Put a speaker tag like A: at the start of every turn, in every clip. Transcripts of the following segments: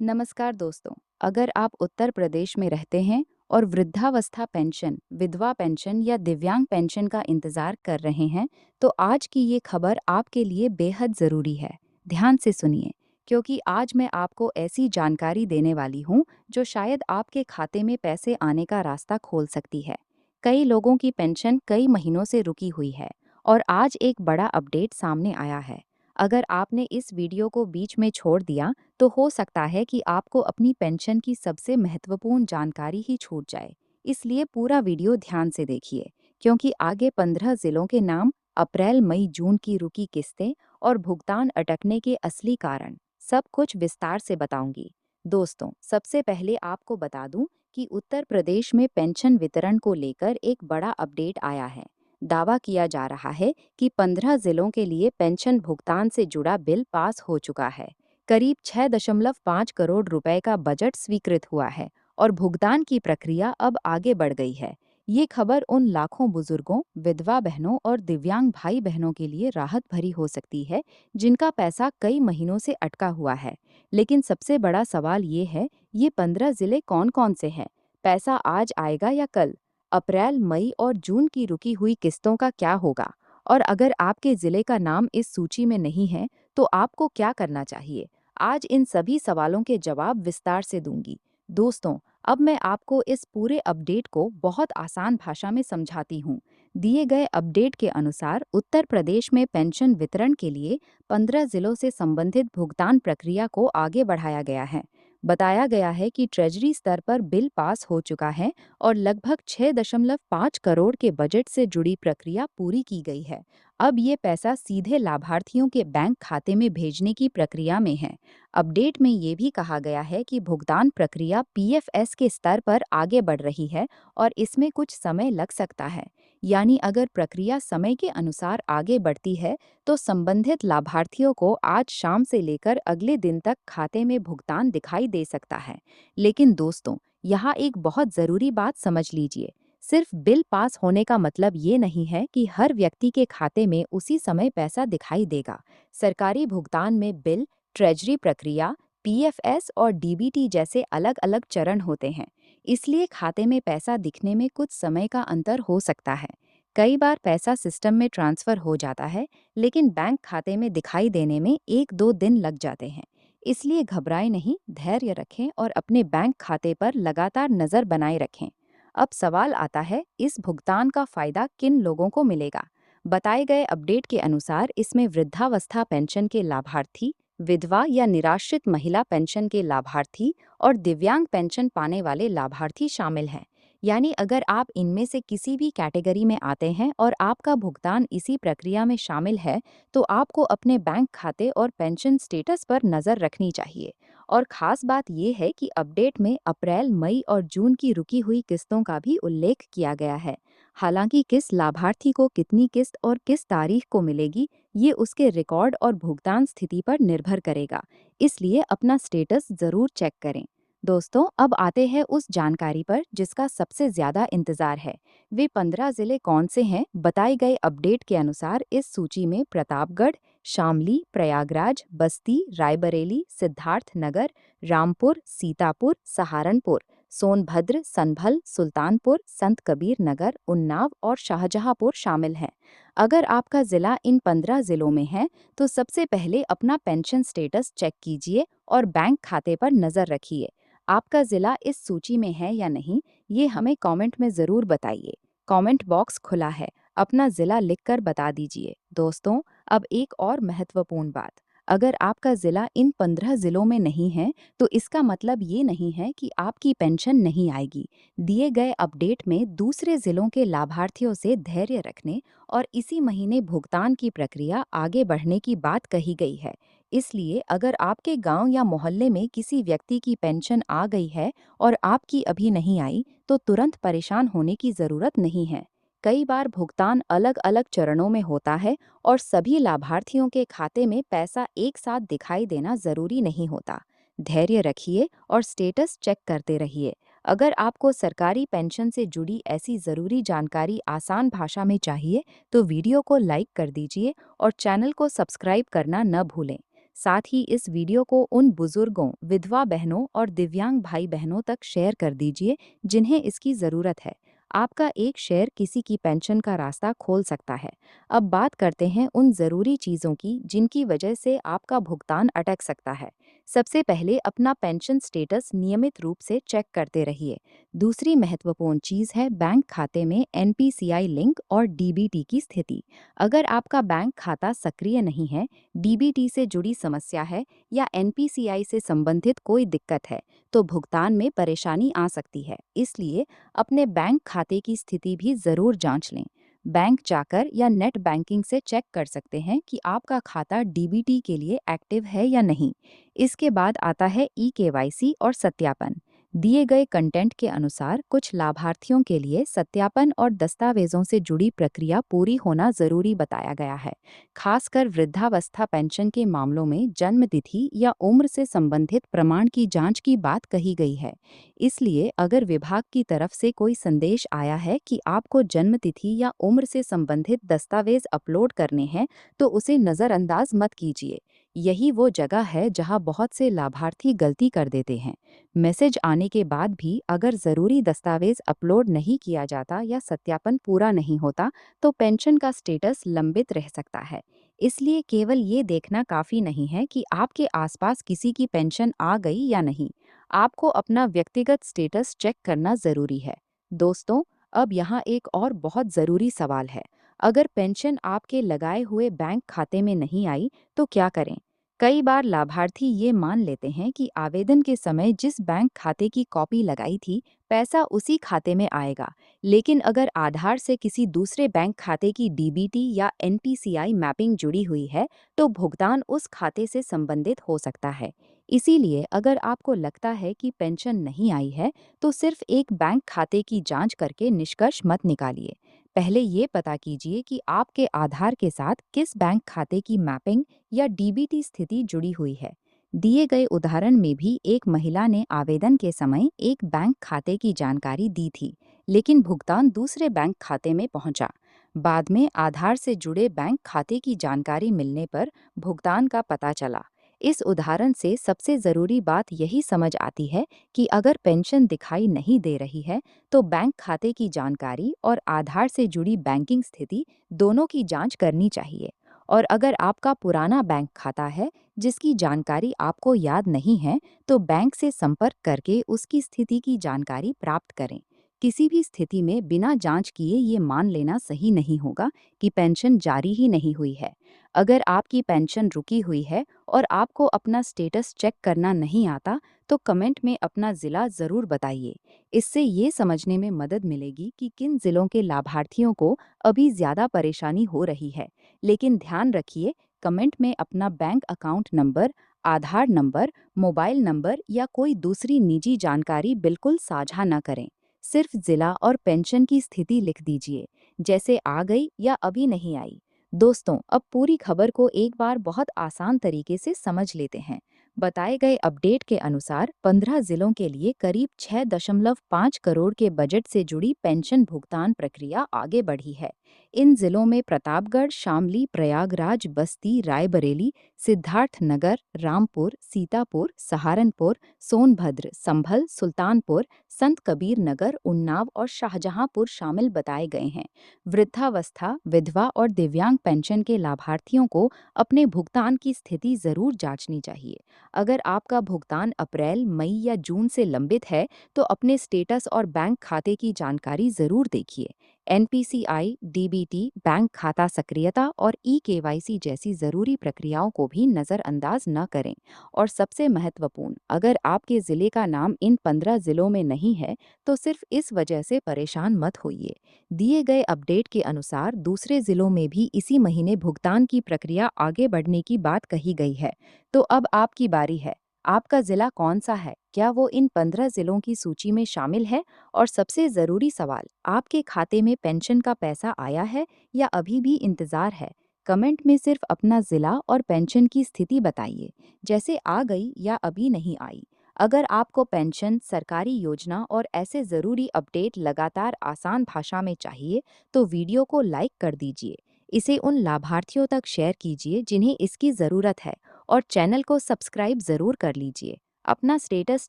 A: नमस्कार दोस्तों। अगर आप उत्तर प्रदेश में रहते हैं और वृद्धावस्था पेंशन, विधवा पेंशन या दिव्यांग पेंशन का इंतजार कर रहे हैं, तो आज की ये खबर आपके लिए बेहद ज़रूरी है। ध्यान से सुनिए, क्योंकि आज मैं आपको ऐसी जानकारी देने वाली हूँ जो शायद आपके खाते में पैसे आने का रास्ता खोल सकती है। कई लोगों की पेंशन कई महीनों से रुकी हुई है और आज एक बड़ा अपडेट सामने आया है। अगर आपने इस वीडियो को बीच में छोड़ दिया, तो हो सकता है कि आपको अपनी पेंशन की सबसे महत्वपूर्ण जानकारी ही छूट जाए। इसलिए पूरा वीडियो ध्यान से देखिए, क्योंकि आगे 15 जिलों के नाम, अप्रैल मई जून की रुकी किस्तें और भुगतान अटकने के असली कारण, सब कुछ विस्तार से बताऊंगी। दोस्तों, सबसे पहले आपको बता दूं कि उत्तर प्रदेश में पेंशन वितरण को लेकर एक बड़ा अपडेट आया है। दावा किया जा रहा है कि 15 जिलों के लिए पेंशन भुगतान से जुड़ा बिल पास हो चुका है। करीब 6.5 करोड़ रुपए का बजट स्वीकृत हुआ है और भुगतान की प्रक्रिया अब आगे बढ़ गई है। ये खबर उन लाखों बुजुर्गों, विधवा बहनों और दिव्यांग भाई बहनों के लिए राहत भरी हो सकती है, जिनका पैसा कई महीनों से अटका हुआ है। लेकिन सबसे बड़ा सवाल ये है, ये 15 जिले कौन-कौन से हैं? पैसा आज आएगा या कल? अप्रैल, मई और जून की रुकी हुई किस्तों का क्या होगा? और अगर आपके जिले का नाम इस सूची में नहीं है, तो आपको क्या करना चाहिए? आज इन सभी सवालों के जवाब विस्तार से दूंगी। दोस्तों, अब मैं आपको इस पूरे अपडेट को बहुत आसान भाषा में समझाती हूँ। दिए गए अपडेट के अनुसार उत्तर प्रदेश में पेंशन वितरण के लिए 15 जिलों से संबंधित भुगतान प्रक्रिया को आगे बढ़ाया गया है। बताया गया है कि ट्रेजरी स्तर पर बिल पास हो चुका है और लगभग 6.5 करोड़ के बजट से जुड़ी प्रक्रिया पूरी की गई है। अब ये पैसा सीधे लाभार्थियों के बैंक खाते में भेजने की प्रक्रिया में है। अपडेट में ये भी कहा गया है कि भुगतान प्रक्रिया पीएफएस के स्तर पर आगे बढ़ रही है और इसमें कुछ समय लग सकता है। यानी अगर प्रक्रिया समय के अनुसार आगे बढ़ती है, तो संबंधित लाभार्थियों को आज शाम से लेकर अगले दिन तक खाते में भुगतान दिखाई दे सकता है। लेकिन दोस्तों, यहाँ एक बहुत ज़रूरी बात समझ लीजिए। सिर्फ बिल पास होने का मतलब ये नहीं है कि हर व्यक्ति के खाते में उसी समय पैसा दिखाई देगा। सरकारी भुगतान में बिल, ट्रेजरी प्रक्रिया, पीएफएस और डीबीटी जैसे अलग-अलग चरण होते हैं। इसलिए खाते में पैसा दिखने में कुछ समय का अंतर हो सकता है। कई बार पैसा सिस्टम में ट्रांसफर हो जाता है, लेकिन बैंक खाते में दिखाई देने में 1-2 दिन लग जाते हैं। इसलिए घबराएं नहीं, धैर्य रखें और अपने बैंक खाते पर लगातार नज़र बनाए रखें। अब सवाल आता है, इस भुगतान का फायदा किन लोगों को मिलेगा? बताए गए अपडेट के अनुसार इसमें वृद्धावस्था पेंशन के लाभार्थी, विधवा या निराश्रित महिला पेंशन के लाभार्थी और दिव्यांग पेंशन पाने वाले लाभार्थी शामिल हैं। यानी अगर आप इनमें से किसी भी कैटेगरी में आते हैं और आपका भुगतान इसी प्रक्रिया में शामिल है, तो आपको अपने बैंक खाते और पेंशन स्टेटस पर नज़र रखनी चाहिए। और ख़ास बात यह है कि अपडेट में अप्रैल, मई और जून की रुकी हुई किस्तों का भी उल्लेख किया गया है। हालांकि किस लाभार्थी को कितनी किस्त और किस तारीख को मिलेगी, ये उसके रिकॉर्ड और भुगतान स्थिति पर निर्भर करेगा। इसलिए अपना स्टेटस ज़रूर चेक करें। दोस्तों, अब आते हैं उस जानकारी पर जिसका सबसे ज़्यादा इंतज़ार है। वे 15 ज़िले कौन से हैं? बताए गए अपडेट के अनुसार इस सूची में प्रतापगढ़, शामली, प्रयागराज, बस्ती, रायबरेली, सिद्धार्थनगर, रामपुर, सीतापुर, सहारनपुर, सोनभद्र, संभल, सुल्तानपुर, संत कबीर नगर, उन्नाव और शाहजहांपुर शामिल हैं। अगर आपका ज़िला इन 15 ज़िलों में है, तो सबसे पहले अपना पेंशन स्टेटस चेक कीजिए और बैंक खाते पर नज़र रखिए। आपका ज़िला इस सूची में है या नहीं, ये हमें कमेंट में ज़रूर बताइए। कमेंट बॉक्स खुला है, अपना ज़िला लिखकर बता दीजिए। दोस्तों, अब एक और महत्वपूर्ण बात, अगर आपका ज़िला इन 15 ज़िलों में नहीं है, तो इसका मतलब ये नहीं है कि आपकी पेंशन नहीं आएगी। दिए गए अपडेट में दूसरे ज़िलों के लाभार्थियों से धैर्य रखने और इसी महीने भुगतान की प्रक्रिया आगे बढ़ने की बात कही गई है। इसलिए अगर आपके गांव या मोहल्ले में किसी व्यक्ति की पेंशन आ गई है और आपकी अभी नहीं आई, तो तुरंत परेशान होने की ज़रूरत नहीं है। कई बार भुगतान अलग-अलग चरणों में होता है और सभी लाभार्थियों के खाते में पैसा एक साथ दिखाई देना ज़रूरी नहीं होता। धैर्य रखिए और स्टेटस चेक करते रहिए। अगर आपको सरकारी पेंशन से जुड़ी ऐसी ज़रूरी जानकारी आसान भाषा में चाहिए, तो वीडियो को लाइक कर दीजिए और चैनल को सब्सक्राइब करना न भूलें। साथ ही इस वीडियो को उन बुजुर्गों, विधवा बहनों और दिव्यांग भाई बहनों तक शेयर कर दीजिए जिन्हें इसकी ज़रूरत है। आपका एक शेयर किसी की पेंशन का रास्ता खोल सकता है। अब बात करते हैं उन ज़रूरी चीज़ों की जिनकी वजह से आपका भुगतान अटक सकता है। सबसे पहले अपना पेंशन स्टेटस नियमित रूप से चेक करते रहिए। दूसरी महत्वपूर्ण चीज़ है बैंक खाते में एनपीसीआई लिंक और डीबीटी की स्थिति। अगर आपका बैंक खाता सक्रिय नहीं है, डीबीटी से जुड़ी समस्या है या एनपीसीआई से संबंधित कोई दिक्कत है, तो भुगतान में परेशानी आ सकती है। इसलिए अपने बैंक खाते की स्थिति भी ज़रूर जांच लें। बैंक जाकर या नेट बैंकिंग से चेक कर सकते हैं कि आपका खाता डीबीटी के लिए एक्टिव है या नहीं। इसके बाद आता है ई-केवाईसी और सत्यापन। दिए गए कंटेंट के अनुसार कुछ लाभार्थियों के लिए सत्यापन और दस्तावेजों से जुड़ी प्रक्रिया पूरी होना जरूरी बताया गया है। खासकर वृद्धावस्था पेंशन के मामलों में जन्म तिथि या उम्र से संबंधित प्रमाण की जांच की बात कही गई है। इसलिए अगर विभाग की तरफ से कोई संदेश आया है कि आपको जन्म तिथि या उम्र से संबंधित दस्तावेज अपलोड करने हैं, तो उसे नज़रअंदाज मत कीजिए। यही वो जगह है जहां बहुत से लाभार्थी गलती कर देते हैं। मैसेज आने के बाद भी अगर ज़रूरी दस्तावेज अपलोड नहीं किया जाता या सत्यापन पूरा नहीं होता, तो पेंशन का स्टेटस लंबित रह सकता है। इसलिए केवल ये देखना काफ़ी नहीं है कि आपके आसपास किसी की पेंशन आ गई या नहीं। आपको अपना व्यक्तिगत स्टेटस चेक करना ज़रूरी है। दोस्तों, अब यहाँ एक और बहुत ज़रूरी सवाल है। अगर पेंशन आपके लगाए हुए बैंक खाते में नहीं आई, तो क्या करें? कई बार लाभार्थी ये मान लेते हैं कि आवेदन के समय जिस बैंक खाते की कॉपी लगाई थी, पैसा उसी खाते में आएगा। लेकिन अगर आधार से किसी दूसरे बैंक खाते की डीबीटी या एनपीसीआई मैपिंग जुड़ी हुई है, तो भुगतान उस खाते से संबंधित हो सकता है। इसीलिए अगर आपको लगता है कि पेंशन नहीं आई है, तो सिर्फ एक बैंक खाते की जांच करके निष्कर्ष मत निकालिए। पहले ये पता कीजिए कि आपके आधार के साथ किस बैंक खाते की मैपिंग या डीबीटी स्थिति जुड़ी हुई है। दिए गए उदाहरण में भी एक महिला ने आवेदन के समय एक बैंक खाते की जानकारी दी थी, लेकिन भुगतान दूसरे बैंक खाते में पहुंचा। बाद में आधार से जुड़े बैंक खाते की जानकारी मिलने पर भुगतान का पता चला। इस उदाहरण से सबसे ज़रूरी बात यही समझ आती है कि अगर पेंशन दिखाई नहीं दे रही है, तो बैंक खाते की जानकारी और आधार से जुड़ी बैंकिंग स्थिति दोनों की जांच करनी चाहिए। और अगर आपका पुराना बैंक खाता है जिसकी जानकारी आपको याद नहीं है, तो बैंक से संपर्क करके उसकी स्थिति की जानकारी प्राप्त करें। किसी भी स्थिति में बिना जांच किए ये मान लेना सही नहीं होगा कि पेंशन जारी ही नहीं हुई है। अगर आपकी पेंशन रुकी हुई है और आपको अपना स्टेटस चेक करना नहीं आता, तो कमेंट में अपना ज़िला ज़रूर बताइए। इससे ये समझने में मदद मिलेगी कि किन ज़िलों के लाभार्थियों को अभी ज़्यादा परेशानी हो रही है। लेकिन ध्यान रखिए, कमेंट में अपना बैंक अकाउंट नंबर, आधार नंबर, मोबाइल नंबर या कोई दूसरी निजी जानकारी बिल्कुल साझा न करें। सिर्फ जिला और पेंशन की स्थिति लिख दीजिए, जैसे आ गई या अभी नहीं आई। दोस्तों, अब पूरी खबर को एक बार बहुत आसान तरीके से समझ लेते हैं। बताए गए अपडेट के अनुसार 15 जिलों के लिए करीब 6.5 करोड़ के बजट से जुड़ी पेंशन भुगतान प्रक्रिया आगे बढ़ी है। इन जिलों में प्रतापगढ़, शामली, प्रयागराज, बस्ती, रायबरेली, सिद्धार्थनगर, रामपुर, सीतापुर, सहारनपुर, सोनभद्र, संभल, सुल्तानपुर, संत कबीर नगर, उन्नाव और शाहजहांपुर शामिल बताए गए हैं। वृद्धावस्था, विधवा और दिव्यांग पेंशन के लाभार्थियों को अपने भुगतान की स्थिति जरूर जांचनी चाहिए। अगर आपका भुगतान अप्रैल, मई या जून से लंबित है, तो अपने स्टेटस और बैंक खाते की जानकारी जरूर देखिए। एनपीसीआई, डीबीटी, बैंक खाता सक्रियता और ई-केवाईसी जैसी जरूरी प्रक्रियाओं को भी नज़रअंदाज न करें। और सबसे महत्वपूर्ण, अगर आपके ज़िले का नाम इन 15 ज़िलों में नहीं है, तो सिर्फ इस वजह से परेशान मत होइए। दिए गए अपडेट के अनुसार दूसरे ज़िलों में भी इसी महीने भुगतान की प्रक्रिया आगे बढ़ने की बात कही गई है। तो अब आपकी बारी है। आपका ज़िला कौन सा है? क्या वो इन 15 ज़िलों की सूची में शामिल है? और सबसे ज़रूरी सवाल, आपके खाते में पेंशन का पैसा आया है या अभी भी इंतज़ार है? कमेंट में सिर्फ अपना ज़िला और पेंशन की स्थिति बताइए, जैसे आ गई या अभी नहीं आई। अगर आपको पेंशन, सरकारी योजना और ऐसे ज़रूरी अपडेट लगातार आसान भाषा में चाहिए, तो वीडियो को लाइक कर दीजिए। इसे उन लाभार्थियों तक शेयर कीजिए जिन्हें इसकी ज़रूरत है। और चैनल को सब्सक्राइब ज़रूर कर लीजिए। अपना स्टेटस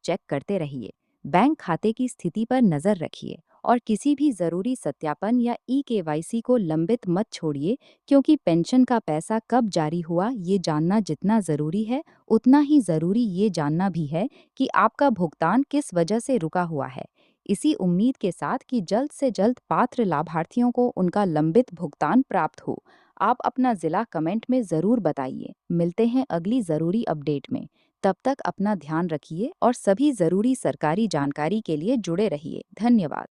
A: चेक करते रहिए, बैंक खाते की स्थिति पर नज़र रखिए और किसी भी ज़रूरी सत्यापन या ई-केवाईसी को लंबित मत छोड़िए, क्योंकि पेंशन का पैसा कब जारी हुआ ये जानना जितना ज़रूरी है, उतना ही ज़रूरी ये जानना भी है कि आपका भुगतान किस वजह से रुका हुआ है। इसी उम्मीद के साथ कि जल्द से जल्द पात्र लाभार्थियों को उनका लंबित भुगतान प्राप्त हो। आप अपना ज़िला कमेंट में ज़रूर बताइए। मिलते हैं अगली ज़रूरी अपडेट में। तब तक अपना ध्यान रखिए और सभी ज़रूरी सरकारी जानकारी के लिए जुड़े रहिए। धन्यवाद।